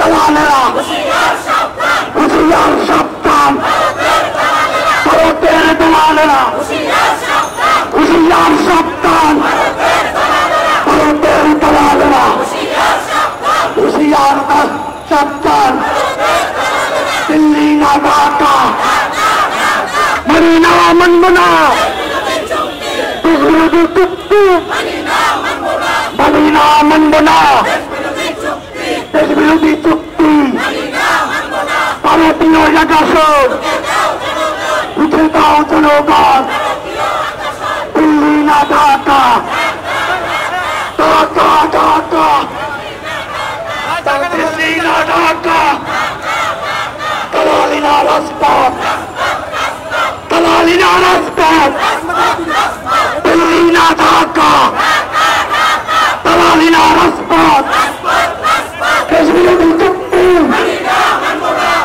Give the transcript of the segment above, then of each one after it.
দালালেরা হুঁশিয়ার সাবধান, ভারতের দালালেরা হুঁশিয়ার সাবধান, ভারতের দালালেরা হুঁশিয়ার সাবধান। দিল্লি না ঢাকা মানি না মানব না, বিরোধী চুক্তি মানি না মানব না, দেশ বিরোধী চুক্তি ভারতীয় একাশন উঠে দাও জনগণ। দিল্লি না ঢাকা, ঢাকা ঢাকা, দিল্লি না ঢাকা, দালালি না রাজপথ, দালালি না রাজপথ, দিল্লি না ঢাকা, দালালি না রাজপথ, দেশ বিরোধী চুক্তি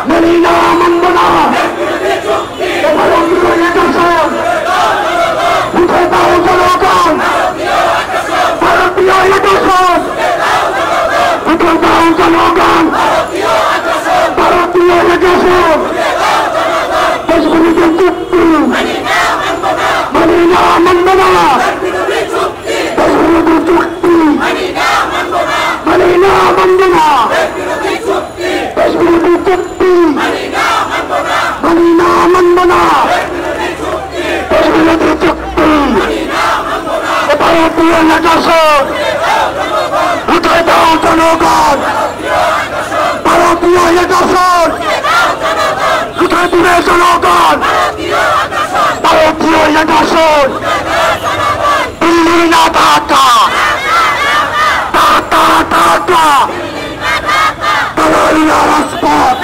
মানি না মানব না, ভারতীয় একাশন উঠে দাও জনগণ। ভারতীয় একাশন উঠে দাও জনগণ। ভারতীয় একাশন দেশ বিরোধী চুক্তি মানি না মানব না, দেশ বিরোধী চুক্তি মানি না মানব না, দেশ বিরোধী চুক্তি মানি না মানব না, দেশ বিরোধী চুক্তি। ভারতীয় একাশন উঠে দাও জনগণ। ভারতীয় একাশন উঠে দিবে জনগণ। ভারতীয় একাশন দিল্লি না ঢাকা, ঢাকা ঢাকা, দালালি না রাজপথ,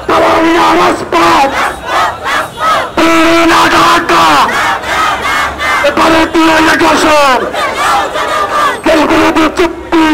দালালি না রাজপথ, দিল্লি না ঢাকা, ভারতীয় একাশন দেশ বিরোধী চুক্তি